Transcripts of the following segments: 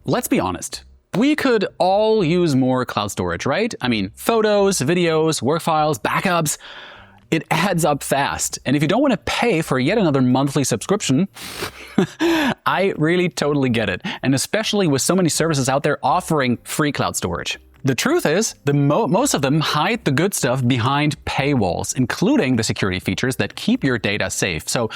let's be honest. We could all use more cloud storage, right? I mean, photos, videos, work files, backups. It adds up fast. And if you don't want to pay for yet another monthly subscription, I really totally get it. And especially with so many services out there offering free cloud storage. The truth is, most of them hide the good stuff behind paywalls, including the security features that keep your data safe. So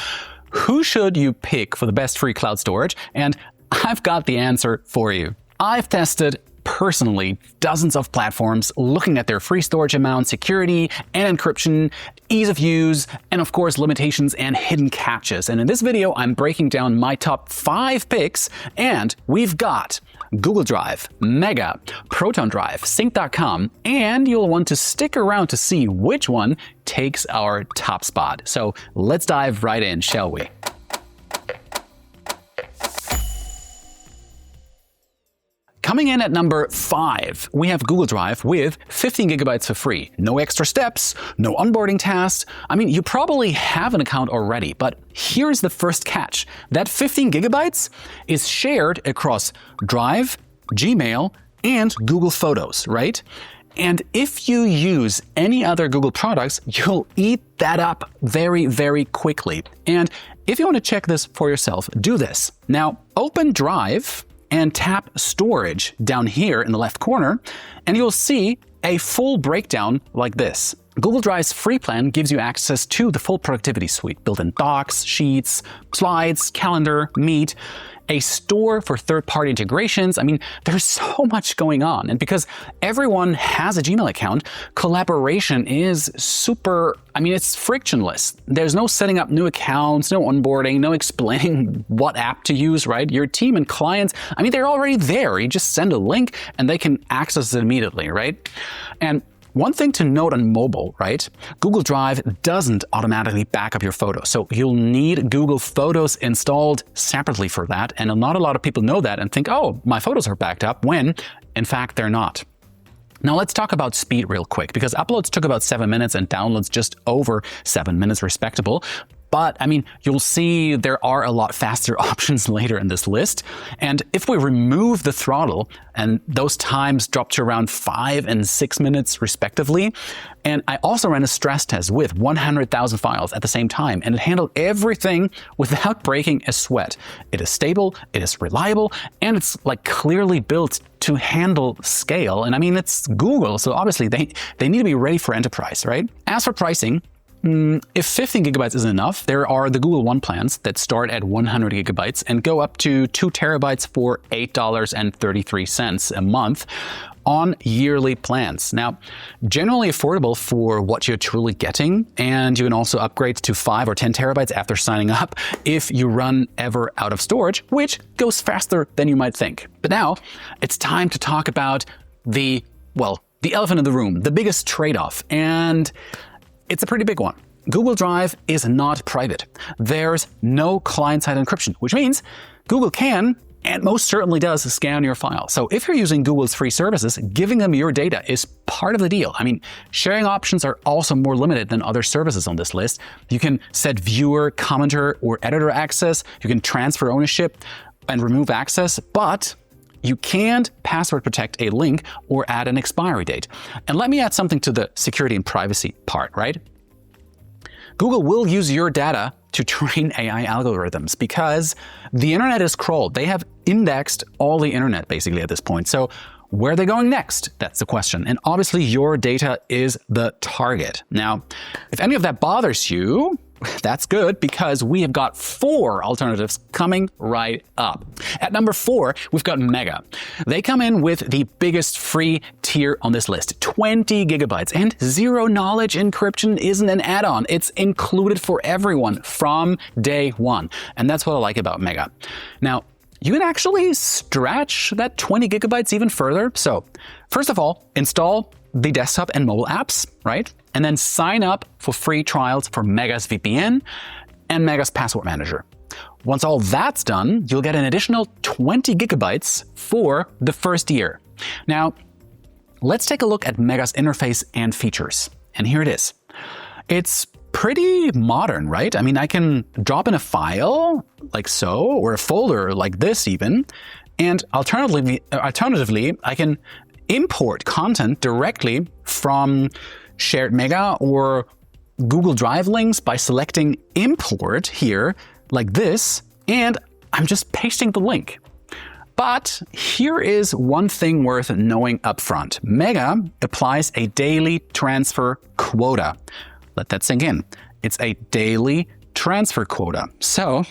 who should you pick for the best free cloud storage? And I've got the answer for you. I've tested personally dozens of platforms looking at their free storage amount, security and encryption, ease of use, and of course limitations and hidden catches. And in this video, I'm breaking down my top 5 picks, and we've got Google Drive, Mega, Proton Drive, Sync.com, and you'll want to stick around to see which one takes our top spot. So let's dive right in, shall we? Coming in at number 5, we have Google Drive with 15 gigabytes for free. No extra steps, no onboarding tasks. I mean, you probably have an account already, but here's the first catch. That 15 gigabytes is shared across Drive, Gmail, and Google Photos, right? And if you use any other Google products, you'll eat that up very, very quickly. And if you want to check this for yourself, do this. Now, open Drive and tap Storage down here in the left corner, and you'll see a full breakdown like this. Google Drive's free plan gives you access to the full productivity suite, built-in docs, sheets, slides, calendar, Meet, a store for third-party integrations. I mean, there's so much going on. And because everyone has a Gmail account, collaboration is it's frictionless. There's no setting up new accounts, no onboarding, no explaining what app to use, right? Your team and clients, I mean, they're already there. You just send a link and they can access it immediately, right? And one thing to note on mobile, right? Google Drive doesn't automatically back up your photos. So you'll need Google Photos installed separately for that. And not a lot of people know that and think, oh, my photos are backed up, when in fact they're not. Now let's talk about speed real quick, because uploads took about 7 minutes and downloads just over 7 minutes respectable. But I mean, you'll see there are a lot faster options later in this list. And if we remove the throttle, and those times drop to around 5 and 6 minutes respectively. And I also ran a stress test with 100,000 files at the same time, and it handled everything without breaking a sweat. It is stable, it is reliable, and it's like clearly built to handle scale. And I mean, it's Google, so obviously they need to be ready for enterprise, right? As for pricing, if 15 gigabytes isn't enough, there are the Google One plans that start at 100 gigabytes and go up to 2 terabytes for $8.33 a month on yearly plans. Now, generally affordable for what you're truly getting, and you can also upgrade to 5 or 10 terabytes after signing up if you run ever out of storage, which goes faster than you might think. But now, it's time to talk about the elephant in the room, the biggest trade-off, and it's a pretty big one. Google Drive is not private. There's no client-side encryption, which means Google can, and most certainly does, scan your file. So if you're using Google's free services, giving them your data is part of the deal. I mean, sharing options are also more limited than other services on this list. You can set viewer, commenter, or editor access. You can transfer ownership and remove access, but you can't password protect a link or add an expiry date. And let me add something to the security and privacy part, right? Google will use your data to train AI algorithms because the internet is crawled. They have indexed all the internet basically at this point. So where are they going next? That's the question. And obviously your data is the target. Now, if any of that bothers you, that's good, because we have got 4 alternatives coming right up. At number 4, we've got Mega. They come in with the biggest free tier on this list, 20 gigabytes, and zero knowledge encryption isn't an add-on. It's included for everyone from day one. And that's what I like about Mega. Now, you can actually stretch that 20 gigabytes even further. So first of all, install the desktop and mobile apps, right? And then sign up for free trials for Mega's VPN and Mega's Password Manager. Once all that's done, you'll get an additional 20 gigabytes for the first year. Now, let's take a look at Mega's interface and features. And here it is. It's pretty modern, right? I mean, I can drop in a file like so, or a folder like this even, And alternatively, I can import content directly from shared Mega or Google Drive links by selecting import here like this, and I'm just pasting the link. But here is one thing worth knowing upfront. Mega applies a daily transfer quota. Let that sink in. It's a daily transfer quota. So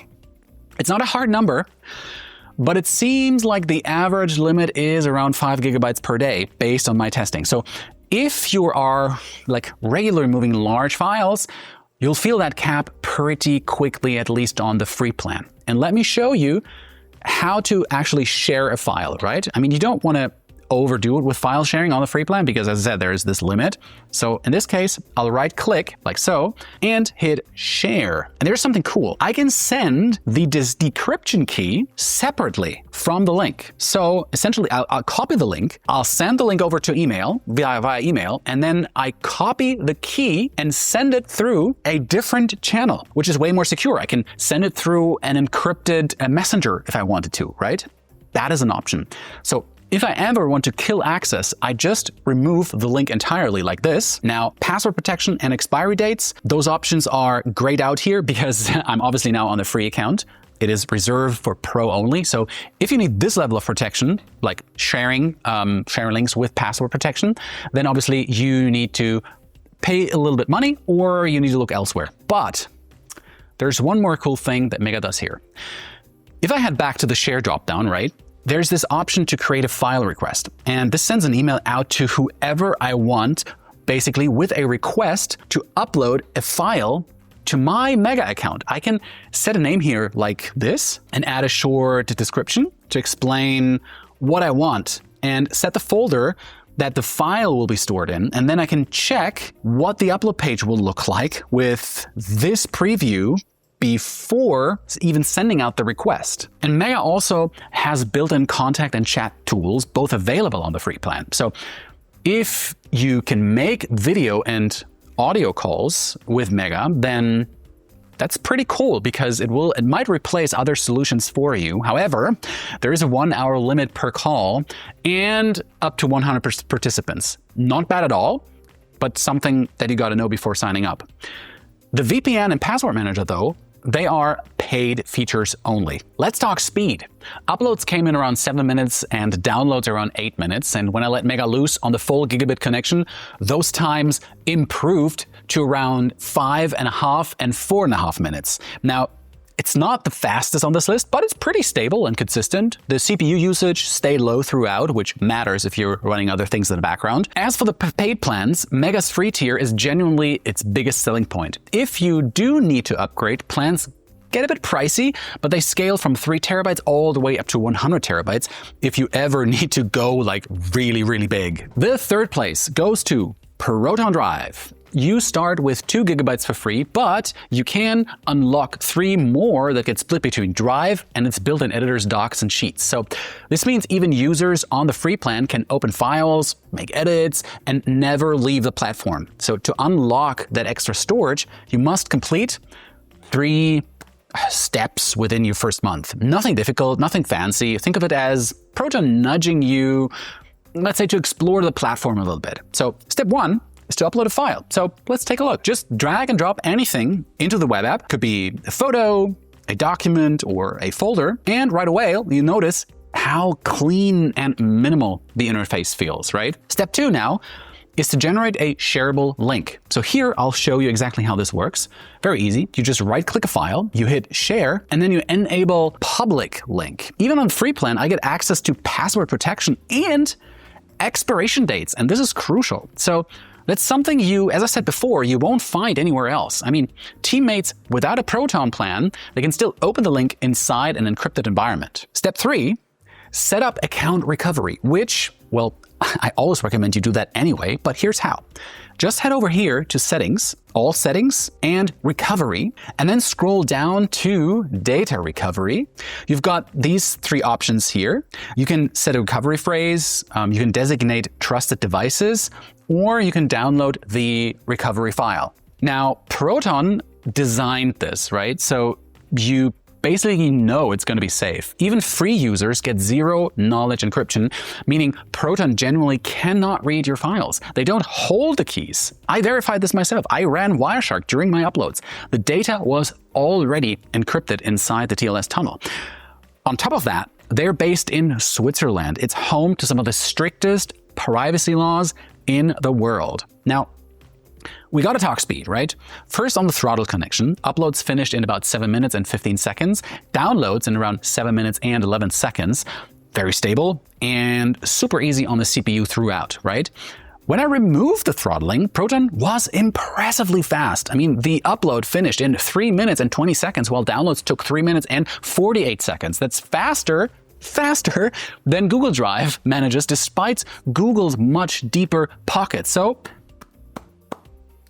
it's not a hard number, but it seems like the average limit is around 5 GB per day based on my testing. So if you are like regularly moving large files, you'll feel that cap pretty quickly, at least on the free plan. And let me show you how to actually share a file, right? I mean, you don't want to overdo it with file sharing on the free plan because, as I said, there is this limit. So in this case, I'll right click like so and hit share. And there's something cool. I can send the decryption key separately from the link. So essentially, I'll copy the link. I'll send the link over to email via email, and then I copy the key and send it through a different channel, which is way more secure. I can send it through an encrypted messenger if I wanted to, right? That is an option. So if I ever want to kill access, I just remove the link entirely like this. Now, password protection and expiry dates, those options are grayed out here because I'm obviously now on the free account. It is reserved for Pro only. So if you need this level of protection, like sharing links with password protection, then obviously you need to pay a little bit money or you need to look elsewhere. But there's one more cool thing that Mega does here. If I head back to the share dropdown, right, there's this option to create a file request. And this sends an email out to whoever I want, basically with a request to upload a file to my Mega account. I can set a name here like this and add a short description to explain what I want and set the folder that the file will be stored in. And then I can check what the upload page will look like with this preview before even sending out the request. And Mega also has built-in contact and chat tools, both available on the free plan. So if you can make video and audio calls with Mega, then that's pretty cool because it might replace other solutions for you. However, there is a 1-hour limit per call and up to 100 participants. Not bad at all, but something that you got to know before signing up. The VPN and password manager, though, they are paid features only. Let's talk speed. Uploads came in around 7 minutes and downloads around 8 minutes. And when I let Mega loose on the full gigabit connection, those times improved to around 5.5 and 4.5 minutes. Now, it's not the fastest on this list, but it's pretty stable and consistent. The CPU usage stayed low throughout, which matters if you're running other things in the background. As for the paid plans, Mega's free tier is genuinely its biggest selling point. If you do need to upgrade, plans get a bit pricey, but they scale from 3 terabytes all the way up to 100 terabytes if you ever need to go like really, really big. The third place goes to Proton Drive. You start with 2 gigabytes for free, but you can unlock 3 more that get split between Drive and its built-in editors, docs, and sheets. So this means even users on the free plan can open files, make edits, and never leave the platform. So to unlock that extra storage, you must complete 3 steps within your first month. Nothing difficult, nothing fancy. Think of it as Proton nudging you, let's say, to explore the platform a little bit. So step 1 is to upload a file. So let's take a look. Just drag and drop anything into the web app. Could be a photo, a document, or a folder. And right away, you notice how clean and minimal the interface feels, right? Step 2 now is to generate a shareable link. So here, I'll show you exactly how this works. Very easy. You just right-click a file, you hit share, and then you enable public link. Even on the free plan, I get access to password protection and expiration dates, and this is crucial. So that's something you, as I said before, you won't find anywhere else. I mean, teammates without a Proton plan, they can still open the link inside an encrypted environment. Step 3, set up account recovery, which, well, I always recommend you do that anyway, but here's how. Just head over here to Settings, All Settings, and Recovery, and then scroll down to Data Recovery. You've got these 3 options here. You can set a recovery phrase, you can designate trusted devices, or you can download the recovery file. Now, Proton designed this, right? So you basically you know it's going to be safe. Even free users get zero-knowledge encryption, meaning Proton genuinely cannot read your files. They don't hold the keys. I verified this myself. I ran Wireshark during my uploads. The data was already encrypted inside the TLS tunnel. On top of that, they're based in Switzerland. It's home to some of the strictest privacy laws in the world. Now, we gotta talk speed, right? First, on the throttle connection, uploads finished in about 7 minutes and 15 seconds, downloads in around 7 minutes and 11 seconds. Very stable and super easy on the CPU throughout, right? When I removed the throttling, Proton was impressively fast. I mean, the upload finished in 3 minutes and 20 seconds, while downloads took 3 minutes and 48 seconds. That's faster than Google Drive manages, despite Google's much deeper pocket. So,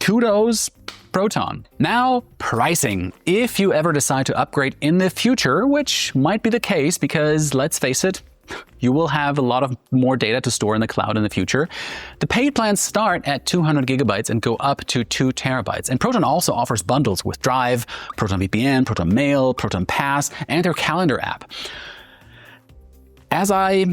kudos, Proton. Now, pricing. If you ever decide to upgrade in the future, which might be the case because, let's face it, you will have a lot of more data to store in the cloud in the future. The paid plans start at 200 gigabytes and go up to 2 terabytes. And Proton also offers bundles with Drive, Proton VPN, Proton Mail, Proton Pass, and their calendar app. As I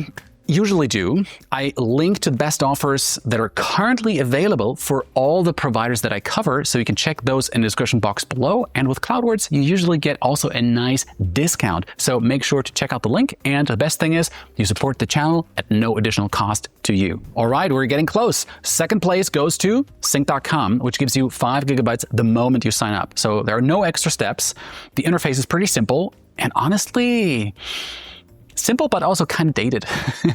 usually do, I link to the best offers that are currently available for all the providers that I cover, so you can check those in the description box below. And with CloudWords, you usually get also a nice discount. So make sure to check out the link. And the best thing is, you support the channel at no additional cost to you. All right, we're getting close. Second place goes to Sync.com, which gives you 5 gigabytes the moment you sign up. So there are no extra steps. The interface is pretty simple. And honestly, simple, but also kind of dated.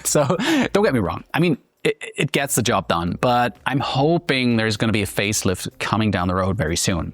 So don't get me wrong. I mean, it gets the job done, but I'm hoping there's going to be a facelift coming down the road very soon.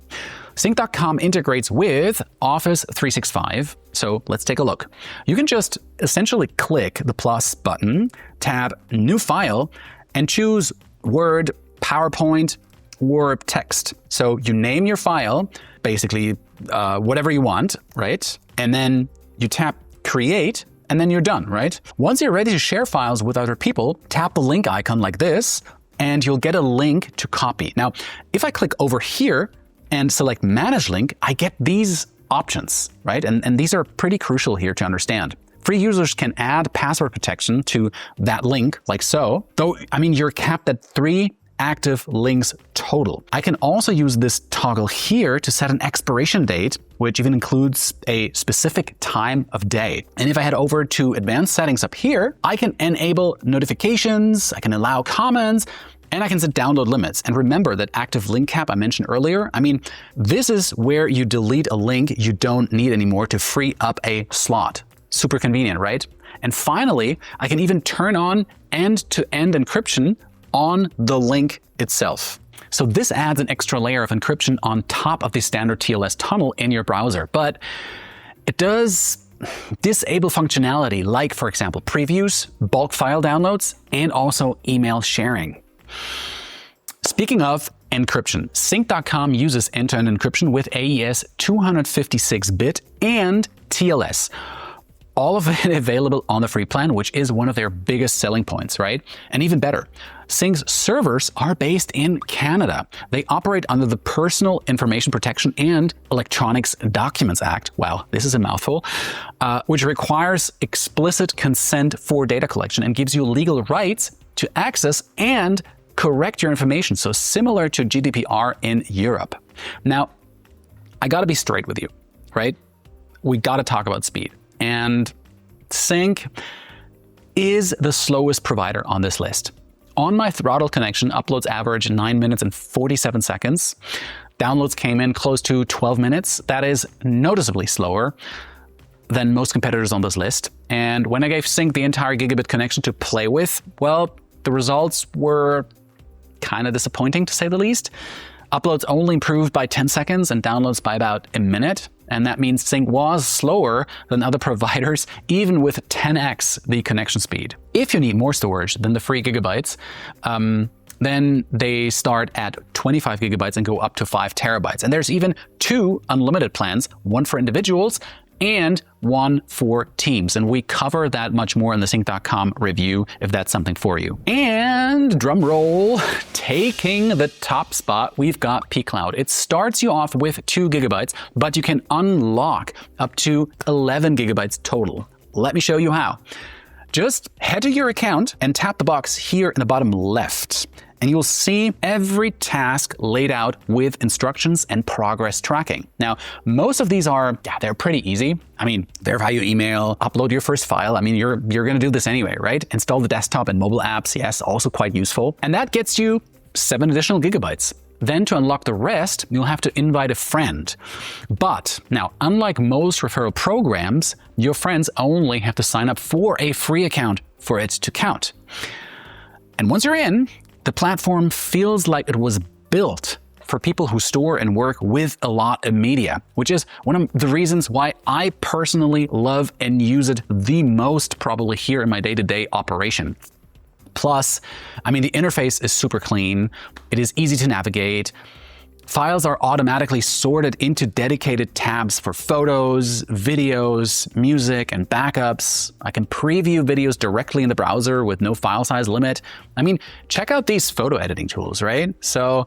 Sync.com integrates with Office 365. So let's take a look. You can just essentially click the plus button, tab New File, and choose Word, PowerPoint, or text. So you name your file, basically whatever you want, right? And then you tap Create, and then you're done, right? Once you're ready to share files with other people, tap the link icon like this, and you'll get a link to copy. Now, if I click over here and select Manage Link, I get these options, right? And these are pretty crucial here to understand. Free users can add password protection to that link, like so. Though, I mean, you're capped at 3 active links total. I can also use this toggle here to set an expiration date, which even includes a specific time of day. And if I head over to advanced settings up here, I can enable notifications, I can allow comments, and I can set download limits. And remember that active link cap I mentioned earlier, I mean, this is where you delete a link you don't need anymore to free up a slot. Super convenient, right? And finally, I can even turn on end-to-end encryption on the link itself. So this adds an extra layer of encryption on top of the standard TLS tunnel in your browser, but it does disable functionality like, for example, previews, bulk file downloads, and also email sharing. Speaking of encryption, Sync.com uses end-to-end encryption with AES 256-bit and TLS. All of it available on the free plan, which is one of their biggest selling points, right? And even better, Sync's servers are based in Canada. They operate under the Personal Information Protection and Electronics Documents Act. Wow, this is a mouthful, which requires explicit consent for data collection and gives you legal rights to access and correct your information. So similar to GDPR in Europe. Now, I gotta be straight with you, right? We gotta talk about speed. And Sync is the slowest provider on this list. On my throttle connection, uploads average 9 minutes and 47 seconds. Downloads came in close to 12 minutes. That is noticeably slower than most competitors on this list. And when I gave Sync the entire gigabit connection to play with, well, the results were kind of disappointing to say the least. Uploads only improved by 10 seconds and downloads by about a minute. And that means Sync was slower than other providers, even with 10x the connection speed. If you need more storage than the free gigabytes, then they start at 25 gigabytes and go up to 5 terabytes. And there's even 2 unlimited plans, one for individuals and one for Teams. And we cover that much more in the Sync.com review if that's something for you. And drum roll, taking the top spot, we've got pCloud. It starts you off with 2 gigabytes, but you can unlock up to 11 gigabytes total. Let me show you how. Just head to your account and tap the box here in the bottom left, and you'll see every task laid out with instructions and progress tracking. Now, most of these they're pretty easy. I mean, verify your email, upload your first file. I mean, you're going to do this anyway, right? Install the desktop and mobile apps. Yes, also quite useful. And that gets you 7 additional gigabytes. Then to unlock the rest, you'll have to invite a friend. But now, unlike most referral programs, your friends only have to sign up for a free account for it to count. And once you're in, the platform feels like it was built for people who store and work with a lot of media, which is one of the reasons why I personally love and use it the most, probably here in my day-to-day operation. Plus, I mean, the interface is super clean. It is easy to navigate. Files are automatically sorted into dedicated tabs for photos, videos, music, and backups. I can preview videos directly in the browser with no file size limit. I mean, check out these photo editing tools, right? So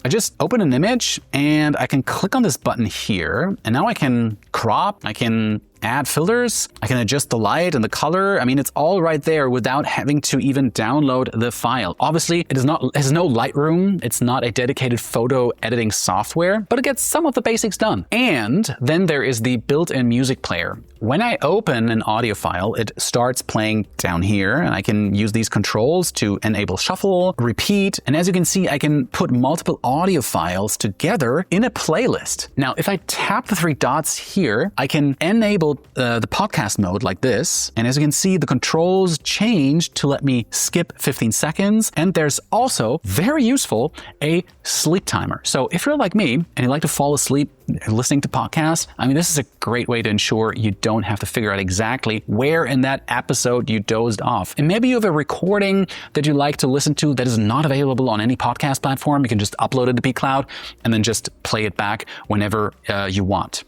I just open an image and I can click on this button here, and now I can crop, I can add filters, I can adjust the light and the color. I mean, it's all right there without having to even download the file. Obviously, it has no Lightroom. It's not a dedicated photo editing software, but it gets some of the basics done. And then there is the built-in music player. When I open an audio file, it starts playing down here, and I can use these controls to enable shuffle, repeat, and as you can see, I can put multiple audio files together in a playlist. Now, if I tap the 3 dots here, I can enable the podcast mode like this. And as you can see, the controls change to let me skip 15 seconds. And there's also, very useful, a sleep timer. So if you're like me and you like to fall asleep listening to podcasts, I mean, this is a great way to ensure you don't have to figure out exactly where in that episode you dozed off. And maybe you have a recording that you like to listen to that is not available on any podcast platform. You can just upload it to pCloud and then just play it back whenever you want.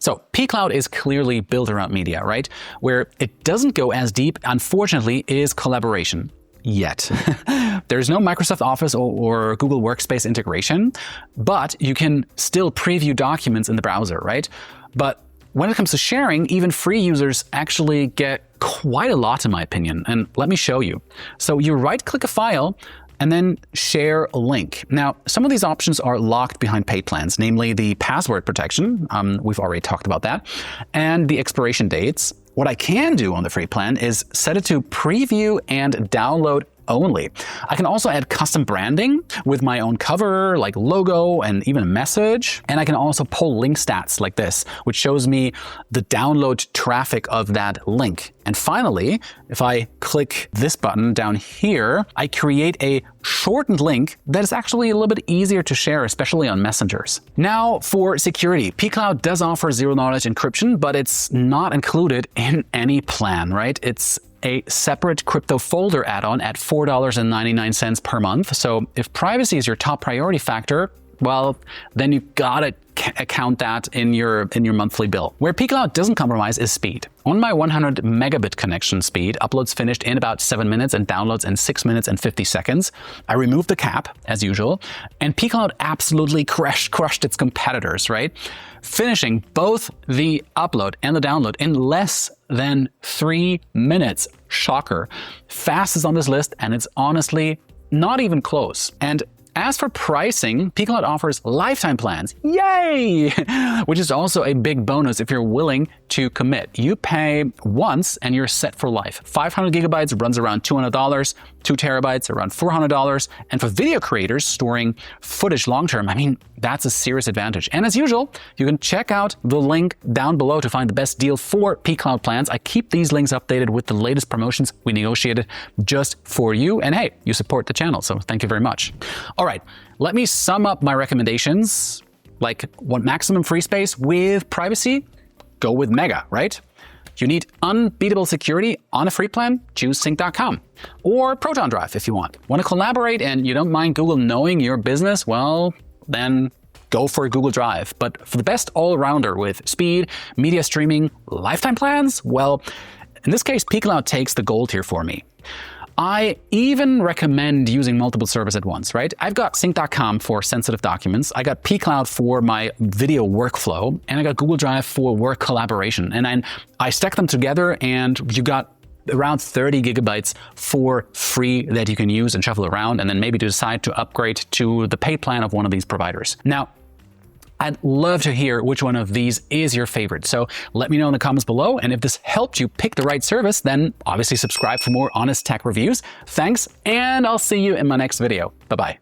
So pCloud is clearly built around media, right? Where it doesn't go as deep, unfortunately, is collaboration. Yet. There's no Microsoft Office or Google Workspace integration, but you can still preview documents in the browser, right? But when it comes to sharing, even free users actually get quite a lot, in my opinion. And let me show you. So you right-click a file, and then share a link. Now, some of these options are locked behind paid plans, namely the password protection, we've already talked about that, and the expiration dates. What I can do on the free plan is set it to preview and download only. I can also add custom branding with my own cover, like logo and even a message. And I can also pull link stats like this, which shows me the download traffic of that link. And finally, if I click this button down here, I create a shortened link that is actually a little bit easier to share, especially on messengers. Now for security, pCloud does offer zero-knowledge encryption, but it's not included in any plan, right? It's a separate crypto folder add-on at $4.99 per month. So if privacy is your top priority factor, well, then you gotta account that in your monthly bill. Where pCloud doesn't compromise is speed. On my 100 megabit connection speed, uploads finished in about 7 minutes and downloads in 6 minutes and 50 seconds. I removed the cap, as usual, and pCloud absolutely crushed its competitors, right? Finishing both the upload and the download in less than 3 minutes. Shocker. Fastest on this list, and it's honestly not even close. And as for pricing, pCloud offers lifetime plans. Yay! Which is also a big bonus if you're willing to commit. You pay once and you're set for life. 500 gigabytes runs around $200, 2 terabytes around $400. And for video creators storing footage long-term, I mean, that's a serious advantage. And as usual, you can check out the link down below to find the best deal for pCloud plans. I keep these links updated with the latest promotions we negotiated just for you. And hey, you support the channel, so thank you very much. All right, let me sum up my recommendations. Like, want maximum free space with privacy? Go with Mega, right? You need unbeatable security on a free plan? Choose Sync.com. Or Proton Drive if you want. Want to collaborate and you don't mind Google knowing your business? Well, then go for Google Drive. But for the best all-rounder with speed, media streaming, lifetime plans, well, in this case, pCloud takes the gold here for me. I even recommend using multiple servers at once, right? I've got sync.com for sensitive documents, I got pCloud for my video workflow, and I got Google Drive for work collaboration. And I stack them together, and you got around 30 gigabytes for free that you can use and shuffle around, and then maybe decide to upgrade to the paid plan of one of these providers. Now, I'd love to hear which one of these is your favorite. So let me know in the comments below. And if this helped you pick the right service, then obviously subscribe for more honest tech reviews. Thanks, and I'll see you in my next video. Bye-bye.